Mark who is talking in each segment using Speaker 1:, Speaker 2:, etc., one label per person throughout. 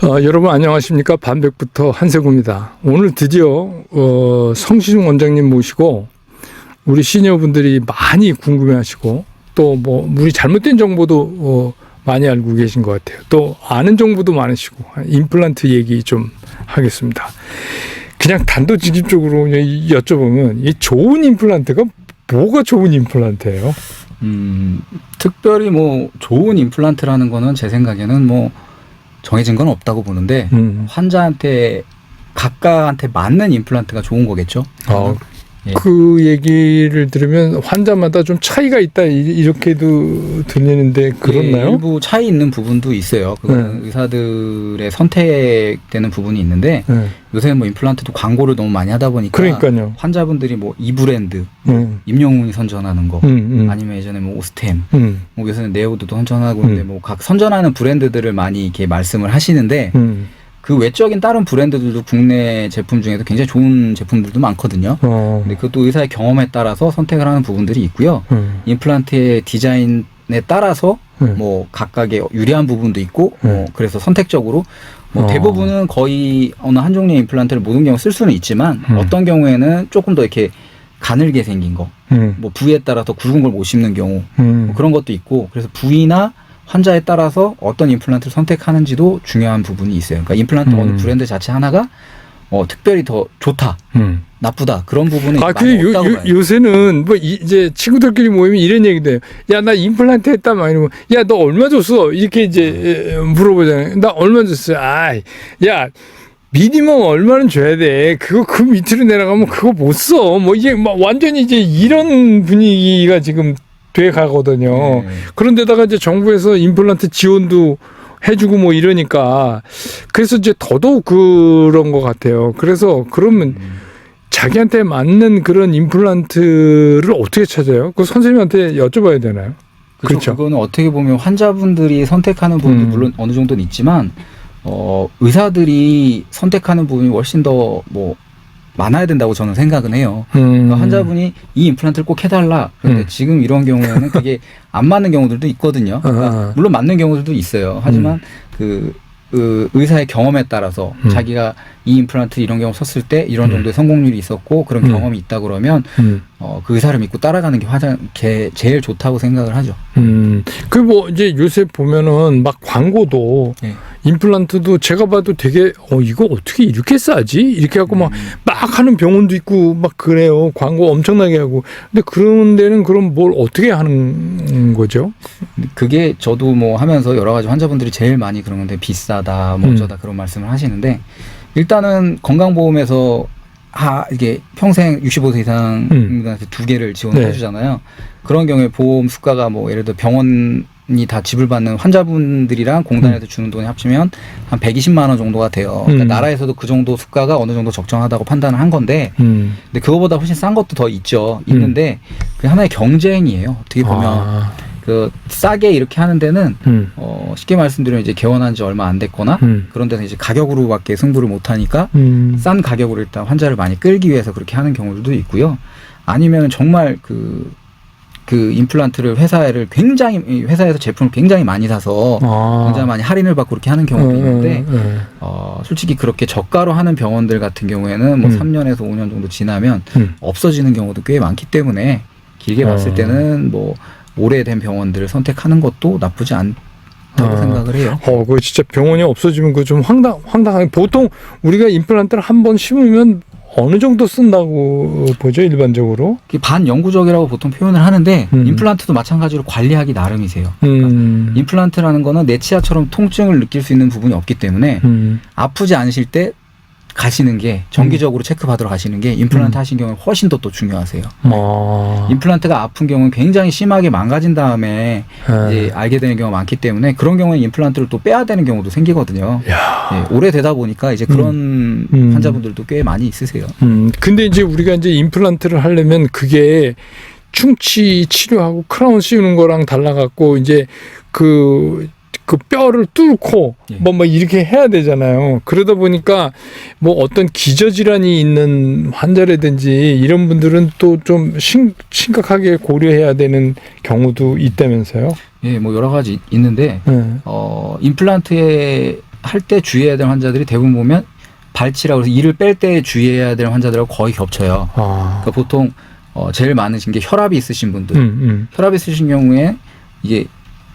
Speaker 1: 여러분 안녕하십니까. 반백부터 한세구입니다. 오늘 드디어 성시중 원장님 모시고 우리 시니어분들이 많이 궁금해하시고 또 뭐 우리 잘못된 정보도 많이 알고 계신 것 같아요. 또 아는 정보도 많으시고 임플란트 얘기 좀 하겠습니다. 그냥 단도직입적으로 여쭤보면 이 좋은 임플란트가 뭐가 좋은 임플란트예요?
Speaker 2: 특별히 뭐 좋은 임플란트라는 거는 제 생각에는 뭐 정해진 건 없다고 보는데 환자한테 각각한테 맞는 임플란트가 좋은 거겠죠. 예.
Speaker 1: 그 얘기를 들으면 환자마다 좀 차이가 있다 이렇게도 들리는데 그렇나요?
Speaker 2: 예, 일부 차이 있는 부분도 있어요. 그거는 의사들의 선택되는 부분이 있는데 요새는 뭐 임플란트도 광고를 너무 많이 하다 보니까
Speaker 1: 그러니까요.
Speaker 2: 환자분들이 뭐 이 브랜드 임영웅이 선전하는 거 아니면 예전에 뭐 오스템 뭐 요새는 네오드도 선전하고 있는데 뭐 각 선전하는 브랜드들을 많이 이렇게 말씀을 하시는데 그 외적인 다른 브랜드들도 국내 제품 중에도 굉장히 좋은 제품들도 많거든요. 근데 그것도 의사의 경험에 따라서 선택을 하는 부분들이 있고요. 임플란트의 디자인에 따라서 뭐 각각의 유리한 부분도 있고 그래서 선택적으로 뭐 대부분은 거의 어느 한 종류의 임플란트를 모든 경우 쓸 수는 있지만 어떤 경우에는 조금 더 이렇게 가늘게 생긴 거, 뭐 부위에 따라서 굵은 걸 못 심는 경우 뭐 그런 것도 있고 그래서 부위나 환자에 따라서 어떤 임플란트를 선택하는지도 중요한 부분이 있어요. 그러니까 임플란트 어느 브랜드 자체 하나가 특별히 더 좋다, 나쁘다 그런 부분이 많이 없다고 봐요.
Speaker 1: 요새는 뭐 이제 친구들끼리 모이면 이런 얘기도 해요. 야, 나 임플란트 했다 막 이러면 야, 너 얼마 줬어? 이렇게 이제 물어보잖아요. 나 얼마 줬어? 아, 야. 미니멈 얼마는 줘야 돼. 그 밑으로 내려가면 그거 못 써. 뭐 이게 막 완전히 이제 이런 분위기가 지금 돼 가거든요. 그런데다가 이제 정부에서 임플란트 지원도 해주고 뭐 이러니까 그래서 이제 더더욱 그런 것 같아요. 그래서 그러면 자기한테 맞는 그런 임플란트를 어떻게 찾아요? 그 선생님한테 여쭤봐야 되나요?
Speaker 2: 그렇죠. 그거는 어떻게 보면 환자분들이 선택하는 부분도 물론 어느 정도는 있지만 의사들이 선택하는 부분이 훨씬 더 뭐 많아야 된다고 저는 생각은 해요. 그러니까 환자분이 이 임플란트를 꼭 해달라. 그런데 지금 이런 경우에는 그게 안 맞는 경우들도 있거든요. 그러니까 물론 맞는 경우들도 있어요. 하지만 그 의사의 경험에 따라서 자기가 이 임플란트 이런 경우 썼을 때 이런 정도의 성공률이 있었고 그런 경험이 있다 그러면 그 의사를 믿고 따라가는 게 제일 좋다고 생각을 하죠.
Speaker 1: 그 뭐 이제 요새 보면은 막 광고도 임플란트도 제가 봐도 되게 이거 어떻게 이렇게 싸지? 이렇게 하고 막 하는 병원도 있고 막 그래요. 광고 엄청나게 하고. 근데 그런 데는 그럼 뭘 어떻게 하는 거죠?
Speaker 2: 그게 저도 뭐 하면서 여러 가지 환자분들이 제일 많이 그런 건데 비싸다 뭐 어쩌다 그런 말씀을 하시는데 일단은 건강보험에서 이게 평생 65세 이상 분들한테 2개를 지원을 해주잖아요. 그런 경우에 보험 수가가 뭐 예를 들어 병원이 다 지불받는 환자분들이랑 공단에서 주는 돈이 합치면 한 120만 원 정도가 돼요. 그러니까 나라에서도 그 정도 수가가 어느 정도 적정하다고 판단을 한 건데 근데 그거보다 훨씬 싼 것도 더 있는데 그게 하나의 경쟁이에요. 어떻게 보면 그 싸게 이렇게 하는 데는 쉽게 말씀드리면 이제 개원한 지 얼마 안 됐거나 그런 데는 이제 가격으로밖에 승부를 못 하니까 싼 가격으로 일단 환자를 많이 끌기 위해서 그렇게 하는 경우들도 있고요. 아니면 정말 그 임플란트를 회사에서 제품을 굉장히 많이 사서 굉장히 많이 할인을 받고 그렇게 하는 경우도 있는데 솔직히 그렇게 저가로 하는 병원들 같은 경우에는 뭐 3년에서 5년 정도 지나면 없어지는 경우도 꽤 많기 때문에 길게 봤을 때는 뭐 오래된 병원들을 선택하는 것도 나쁘지 않다고 생각을 해요.
Speaker 1: 그거 진짜 병원이 없어지면 그거 좀 황당하게 보통 우리가 임플란트를 한 번 심으면 어느 정도 쓴다고 보죠, 일반적으로?
Speaker 2: 반영구적이라고 보통 표현을 하는데 임플란트도 마찬가지로 관리하기 나름이세요. 그러니까 임플란트라는 거는 내 치아처럼 통증을 느낄 수 있는 부분이 없기 때문에 아프지 않으실 때 가시는 게 정기적으로 체크받으러 가시는 게 임플란트 하신 경우에 훨씬 더 또 중요하세요. 임플란트가 아픈 경우는 굉장히 심하게 망가진 다음에 이제 알게 되는 경우가 많기 때문에 그런 경우에 임플란트를 또 빼야 되는 경우도 생기거든요. 오래되다 보니까 이제 그런 환자분들도 꽤 많이 있으세요.
Speaker 1: 근데 이제 우리가 이제 임플란트를 하려면 그게 충치 치료하고 크라운 씌우는 거랑 달라갖고 이제 그 뼈를 뚫고 뭐 이렇게 해야 되잖아요. 그러다 보니까 뭐 어떤 기저질환이 있는 환자라든지 이런 분들은 또 좀 심각하게 고려해야 되는 경우도 있다면서요?
Speaker 2: 뭐 여러 가지 있는데 임플란트에 할 때 주의해야 될 환자들이 대부분 보면 발치라고 해서 이를 뺄 때 주의해야 될 환자들하고 거의 겹쳐요. 그러니까 보통 제일 많으신 게 혈압이 있으신 분들. 혈압이 있으신 경우에 이게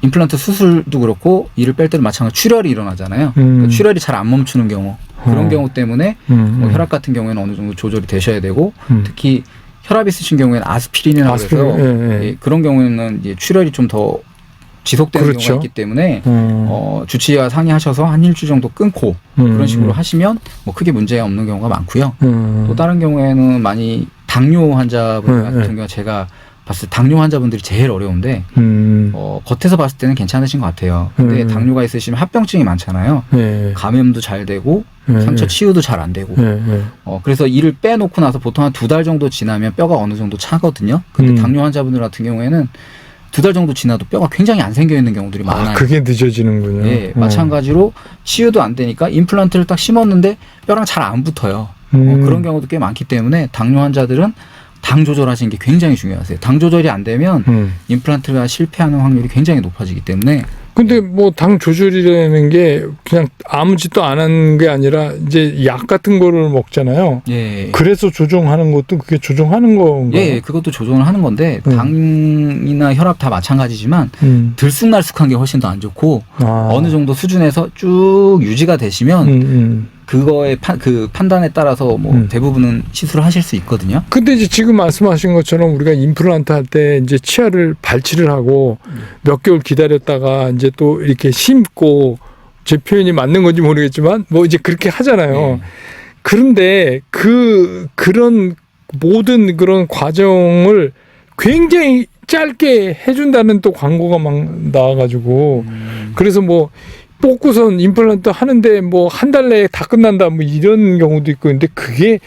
Speaker 2: 임플란트 수술도 그렇고 이를 뺄 때도 마찬가지로 출혈이 일어나잖아요. 그러니까 출혈이 잘 안 멈추는 경우. 그런 경우 때문에 뭐 혈압 같은 경우에는 어느 정도 조절이 되셔야 되고 특히 혈압 있으신 경우에는 아스피린이라고 해서 그런 경우에는 이제 출혈이 좀 더 지속되는
Speaker 1: 그렇죠.
Speaker 2: 경우가 있기 때문에 주치의와 상의하셔서 한 일주일 정도 끊고 그런 식으로 하시면 뭐 크게 문제가 없는 경우가 많고요. 또 다른 경우에는 많이 당뇨 환자분들 같은 경우 제가 봤을 때 당뇨 환자분들이 제일 어려운데 겉에서 봤을 때는 괜찮으신 것 같아요. 근데 당뇨가 있으시면 합병증이 많잖아요. 감염도 잘 되고 상처 치유도 잘 안 되고 그래서 이를 빼놓고 나서 보통 한 2달 정도 지나면 뼈가 어느 정도 차거든요. 근데 당뇨 환자분들 같은 경우에는 2달 정도 지나도 뼈가 굉장히 안 생겨 있는 경우들이 많아요.
Speaker 1: 그게 늦어지는군요.
Speaker 2: 네, 마찬가지로 치유도 안 되니까 임플란트를 딱 심었는데 뼈랑 잘 안 붙어요. 그런 경우도 꽤 많기 때문에 당뇨 환자들은 당 조절하시는 게 굉장히 중요하세요. 당 조절이 안 되면 임플란트가 실패하는 확률이 굉장히 높아지기 때문에.
Speaker 1: 근데 뭐 당 조절이라는 게 그냥 아무 짓도 안 한 게 아니라 이제 약 같은 거를 먹잖아요.
Speaker 2: 예.
Speaker 1: 그래서 조정하는 것도 그게 조정하는 건가요?
Speaker 2: 예, 그것도 조정을 하는 건데 당이나 혈압 다 마찬가지지만 들쑥날쑥한 게 훨씬 더 안 좋고 어느 정도 수준에서 쭉 유지가 되시면 그거의 그 판단에 따라서 뭐 대부분은 시술을 하실 수 있거든요.
Speaker 1: 근데 이제 지금 말씀하신 것처럼 우리가 임플란트 할 때 이제 치아를 발치를 하고 몇 개월 기다렸다가 이제 또 이렇게 심고 제 표현이 맞는 건지 모르겠지만 뭐 이제 그렇게 하잖아요. 그런데 그런 모든 그런 과정을 굉장히 짧게 해준다는 또 광고가 막 나와가지고 그래서 뭐 뽑고선 임플란트 하는데 뭐 한 달 내에 다 끝난다 뭐 이런 경우도 있고 근데 그게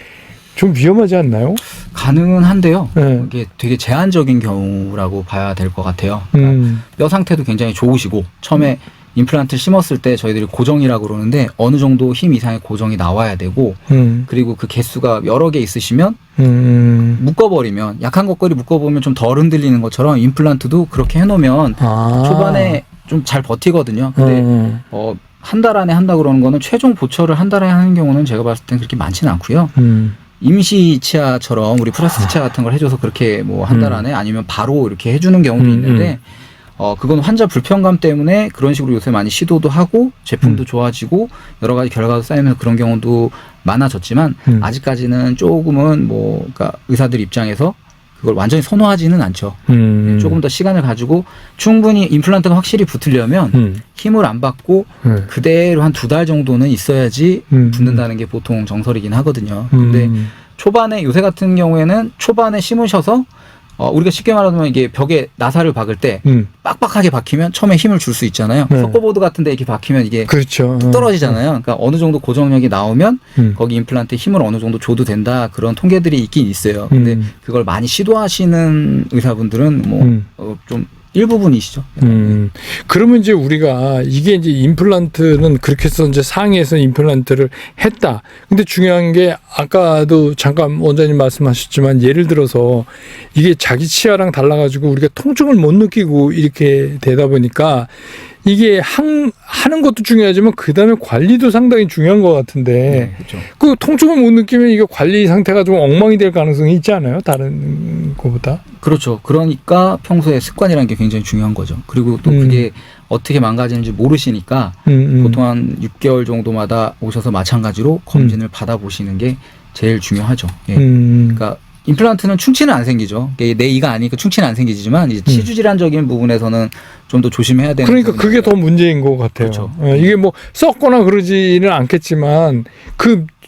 Speaker 1: 좀 위험하지 않나요?
Speaker 2: 가능은 한데요. 이게 되게 제한적인 경우라고 봐야 될 것 같아요. 그러니까 뼈 상태도 굉장히 좋으시고 처음에 임플란트 심었을 때 저희들이 고정이라고 그러는데 어느 정도 힘 이상의 고정이 나와야 되고 그리고 그 개수가 여러 개 있으시면 묶어버리면 약한 것거리 묶어보면 좀 덜 흔들리는 것처럼 임플란트도 그렇게 해놓으면 초반에 좀 잘 버티거든요. 근데 한 달 안에 한다 그러는 거는 최종 보철을 한 달에 하는 경우는 제가 봤을 땐 그렇게 많지는 않고요. 임시 치아처럼 우리 플라스틱 치아 같은 걸 해줘서 그렇게 뭐 한 달 안에 아니면 바로 이렇게 해주는 경우도 있는데 그건 환자 불편감 때문에 그런 식으로 요새 많이 시도도 하고 제품도 좋아지고 여러 가지 결과도 쌓이면서 그런 경우도 많아졌지만 아직까지는 조금은 뭐 그러니까 의사들 입장에서 그걸 완전히 선호하지는 않죠. 조금 더 시간을 가지고 충분히 임플란트가 확실히 붙으려면 힘을 안 받고 그대로 한 2달 정도는 있어야지 붙는다는 게 보통 정설이긴 하거든요. 근데 초반에 요새 같은 경우에는 초반에 심으셔서 우리가 쉽게 말하면 이게 벽에 나사를 박을 때 빡빡하게 박히면 처음에 힘을 줄 수 있잖아요. 석고보드 같은 데 이렇게 박히면 이게
Speaker 1: 그렇죠.
Speaker 2: 떨어지잖아요. 그러니까 어느 정도 고정력이 나오면 거기 임플란트에 힘을 어느 정도 줘도 된다. 그런 통계들이 있긴 있어요. 근데 그걸 많이 시도하시는 의사분들은 뭐 좀 일부분이시죠.
Speaker 1: 그러면 이제 우리가 이게 이제 임플란트는 그렇게 해서 이제 상해에서 임플란트를 했다. 근데 중요한 게 아까도 잠깐 원장님 말씀하셨지만 예를 들어서 이게 자기 치아랑 달라가지고 우리가 통증을 못 느끼고 이렇게 되다 보니까 이게 하는 것도 중요하지만 그 다음에 관리도 상당히 중요한 것 같은데
Speaker 2: 네, 그렇죠.
Speaker 1: 그 통증을 못 느끼면 이게 관리 상태가 좀 엉망이 될 가능성이 있지 않아요? 다른 것보다?
Speaker 2: 그렇죠. 그러니까 평소에 습관이라는 게 굉장히 중요한 거죠. 그리고 또 그게 어떻게 망가지는지 모르시니까 보통 한 6개월 정도마다 오셔서 마찬가지로 검진을 받아보시는 게 제일 중요하죠. 예. 그러니까 임플란트는 충치는 안 생기죠. 내 이가 아니니까 충치는 안 생기지만 이제 치주 질환적인 부분에서는 좀 더 조심해야 되는.
Speaker 1: 그러니까 그게 더 문제인 것 같아요.
Speaker 2: 그렇죠.
Speaker 1: 이게 뭐 썩거나 그러지는 않겠지만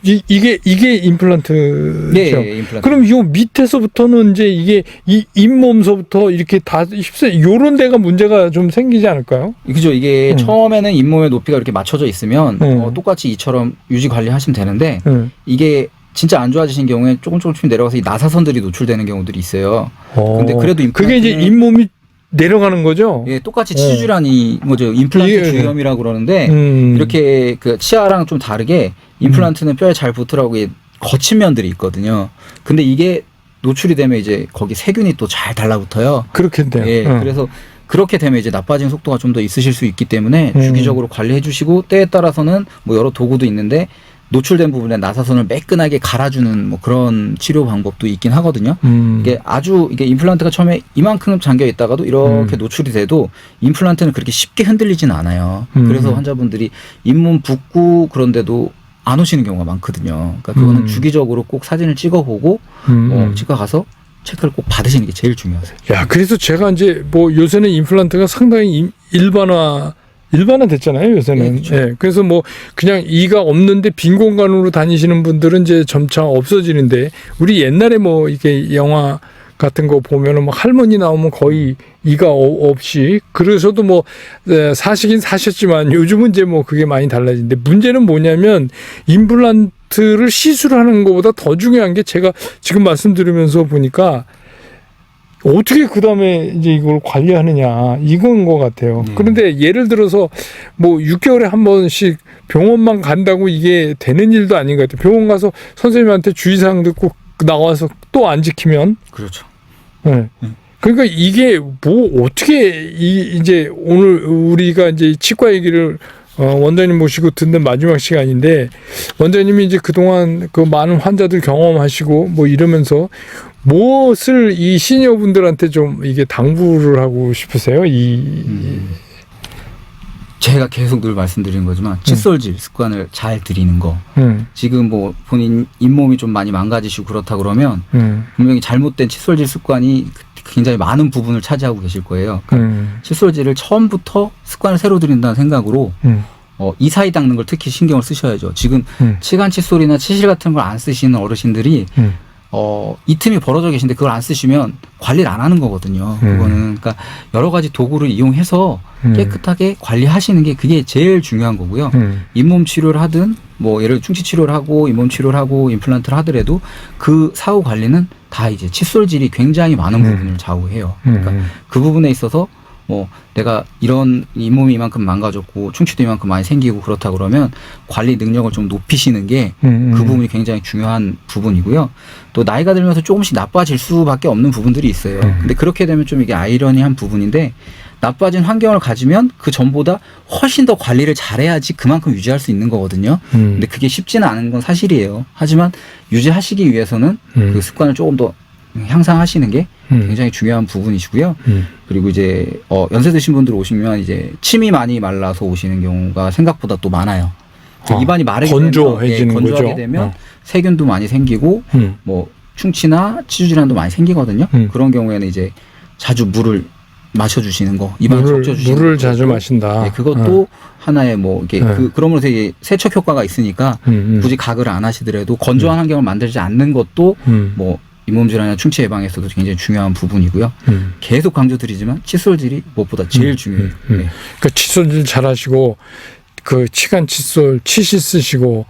Speaker 1: 이게 임플란트죠.
Speaker 2: 네, 임플란트.
Speaker 1: 그럼 요 밑에서부터는 이제 이게 이 잇몸서부터 이렇게 다 휩쓸 요런 데가 문제가 좀 생기지 않을까요?
Speaker 2: 그죠. 이게 처음에는 잇몸의 높이가 이렇게 맞춰져 있으면 똑같이 이처럼 유지 관리하시면 되는데 이게 진짜 안 좋아지신 경우에 조금씩 내려가서 이 나사선들이 노출되는 경우들이 있어요. 근데 그래도 임플란트는
Speaker 1: 그게 이제 잇몸이 내려가는 거죠?
Speaker 2: 예, 똑같이 치주 질환이 뭐죠? 임플란트 주위염이라고 그러는데 이렇게 그 치아랑 좀 다르게 임플란트는 뼈에 잘 붙으라고 거친 면들이 있거든요. 근데 이게 노출이 되면 이제 거기 세균이 또 잘 달라붙어요.
Speaker 1: 그렇겠네요.
Speaker 2: 예, 그래서 그렇게 되면 이제 나빠진 속도가 좀 더 있으실 수 있기 때문에 주기적으로 관리해 주시고 때에 따라서는 뭐 여러 도구도 있는데 노출된 부분에 나사선을 매끈하게 갈아주는 뭐 그런 치료 방법도 있긴 하거든요. 이게 아주 이게 임플란트가 처음에 이만큼 잠겨 있다가도 이렇게 노출이 돼도 임플란트는 그렇게 쉽게 흔들리지는 않아요. 그래서 환자분들이 잇몸 붓고 그런데도 안 오시는 경우가 많거든요. 그러니까 그거는 주기적으로 꼭 사진을 찍어보고 치과 가서 체크를 꼭 받으시는 게 제일 중요하세요.
Speaker 1: 야, 그래서 제가 이제 뭐 요새는 임플란트가 상당히 일반화 됐잖아요, 요새는.
Speaker 2: 네, 그렇죠.
Speaker 1: 예, 그래서 뭐 그냥 이가 없는데 빈 공간으로 다니시는 분들은 이제 점차 없어지는데 우리 옛날에 뭐 이게 영화 같은 거 보면은 뭐 할머니 나오면 거의 이가 없이 그래서도 뭐 사시긴 사셨지만 요즘은 이제 뭐 그게 많이 달라진데 문제는 뭐냐면 임플란트를 시술하는 것보다 더 중요한 게 제가 지금 말씀드리면서 보니까 어떻게 그 다음에 이제 이걸 관리하느냐 이건 것 같아요. 그런데 예를 들어서 뭐 6개월에 한 번씩 병원만 간다고 이게 되는 일도 아닌 것 같아요. 병원 가서 선생님한테 주의사항 듣고 나와서 또 안 지키면
Speaker 2: 그렇죠.
Speaker 1: 네. 그러니까 이게 뭐 어떻게 이제 오늘 우리가 이제 치과 얘기를 원장님 모시고 듣는 마지막 시간인데 원장님이 이제 그동안 그 많은 환자들 경험하시고 뭐 이러면서 무엇을 이 시니어분들한테 좀 이게 당부를 하고 싶으세요?
Speaker 2: 제가 계속 늘 말씀드리는 거지만 칫솔질 습관을 잘 들이는 거. 지금 뭐 본인 잇몸이 좀 많이 망가지시고 그렇다 그러면 분명히 잘못된 칫솔질 습관이 굉장히 많은 부분을 차지하고 계실 거예요. 그러니까 칫솔질을 처음부터 습관을 새로 들인다는 생각으로 이 사이 닦는 걸 특히 신경을 쓰셔야죠. 지금 치간 칫솔이나 치실 같은 걸 안 쓰시는 어르신들이 이 틈이 벌어져 계신데 그걸 안 쓰시면 관리를 안 하는 거거든요. 그거는 그러니까 여러 가지 도구를 이용해서 깨끗하게 관리하시는 게 그게 제일 중요한 거고요. 잇몸 치료를 하든 뭐 예를 들어 충치 치료를 하고 잇몸 치료를 하고 임플란트를 하더라도 그 사후 관리는 다 이제 칫솔질이 굉장히 많은 부분을 좌우해요. 그러니까 그 부분에 있어서 뭐 내가 이런 잇몸이 이만큼 망가졌고 충치도 이만큼 많이 생기고 그렇다 그러면 관리 능력을 좀 높이시는 게 그 부분이 굉장히 중요한 부분이고요. 또 나이가 들면서 조금씩 나빠질 수밖에 없는 부분들이 있어요. 근데 그렇게 되면 좀 이게 아이러니한 부분인데 나빠진 환경을 가지면 그 전보다 훨씬 더 관리를 잘해야지 그만큼 유지할 수 있는 거거든요. 근데 그게 쉽지는 않은 건 사실이에요. 하지만 유지하시기 위해서는 그 습관을 조금 더 향상하시는 게 굉장히 중요한 부분이시고요. 그리고 이제 연세 드신 분들 오시면 이제 침이 많이 말라서 오시는 경우가 생각보다 또 많아요. 입안이 마르게
Speaker 1: 건조해지는
Speaker 2: 되면, 건조하게
Speaker 1: 거죠.
Speaker 2: 되면 세균도 많이 생기고 뭐 충치나 치주 질환도 많이 생기거든요. 그런 경우에는 이제 자주 물을 마셔주시는 거, 입안을 적셔주시는
Speaker 1: 물을 자주 마신다.
Speaker 2: 네, 그것도 하나의 뭐 이게 그러면서 이게 세척 효과가 있으니까 굳이 가글을 안 하시더라도 건조한 환경을 만들지 않는 것도 뭐 잇몸 질환이나 충치 예방에서도 굉장히 중요한 부분이고요. 계속 강조드리지만 칫솔질이 무엇보다 제일 중요해요. 네.
Speaker 1: 그 칫솔질 잘하시고 그 치간 칫솔 치실 쓰시고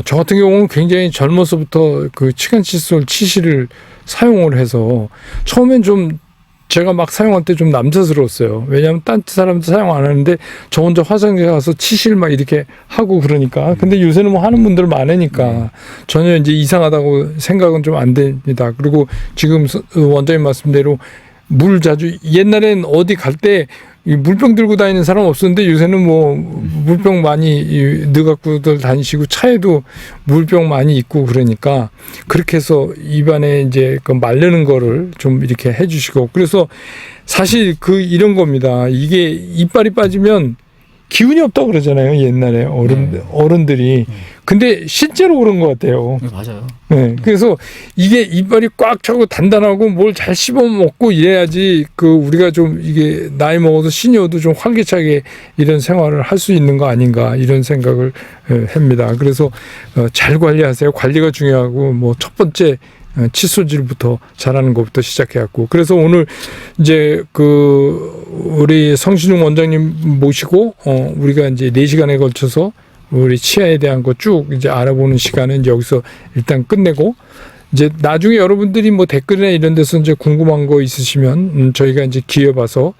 Speaker 1: 저 같은 경우는 굉장히 젊어서부터 그 치간 칫솔 치실을 사용을 해서 처음엔 좀 제가 막 사용할 때 좀 남자스러웠어요. 왜냐하면 딴 사람도 사용 안 하는데 저 혼자 화장실 가서 치실 막 이렇게 하고 그러니까. 근데 요새는 뭐 하는 분들 많으니까 전혀 이제 이상하다고 생각은 좀 안 됩니다. 그리고 지금 원장님 말씀대로 물 자주 옛날엔 어디 갈 때 물병 들고 다니는 사람 없었는데 요새는 뭐 물병 많이 넣어갖고들 다니시고 차에도 물병 많이 있고 그러니까 그렇게 해서 입안에 이제 그 마르는 거를 좀 이렇게 해주시고 그래서 사실 그 이런 겁니다. 이게 이빨이 빠지면 기운이 없다고 그러잖아요. 옛날에 어른들이. 근데 실제로 그런 것 같아요.
Speaker 2: 네, 맞아요.
Speaker 1: 네, 그래서 이게 이빨이 꽉 차고 단단하고 뭘 잘 씹어 먹고 이래야지 그 우리가 좀 이게 나이 먹어도 시니어도 좀 활기차게 이런 생활을 할 수 있는 거 아닌가 이런 생각을 합니다. 그래서 잘 관리하세요. 관리가 중요하고 뭐 첫 번째 칫솔질부터 잘하는 것부터 시작해갖고 그래서 오늘 이제 그 우리 성신용 원장님 모시고 우리가 이제 4시간에 걸쳐서 우리 치아에 대한 거 쭉 이제 알아보는 시간은 여기서 일단 끝내고 이제 나중에 여러분들이 뭐 댓글이나 이런 데서 이제 궁금한 거 있으시면 저희가 이제 기회 봐서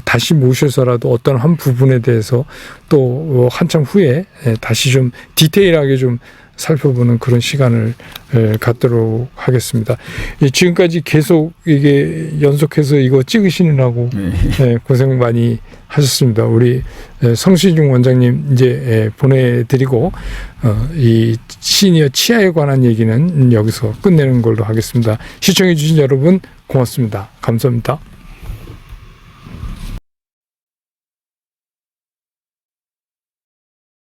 Speaker 1: 다시 모셔서라도 어떤 한 부분에 대해서 또 한참 후에 다시 좀 디테일하게 좀 살펴보는 그런 시간을 갖도록 하겠습니다. 지금까지 계속 이게 연속해서 이거 찍으시느라고 고생 많이 하셨습니다. 우리 성시중 원장님 이제 보내드리고 이 시니어 치아에 관한 얘기는 여기서 끝내는 걸로 하겠습니다. 시청해 주신 여러분 고맙습니다. 감사합니다.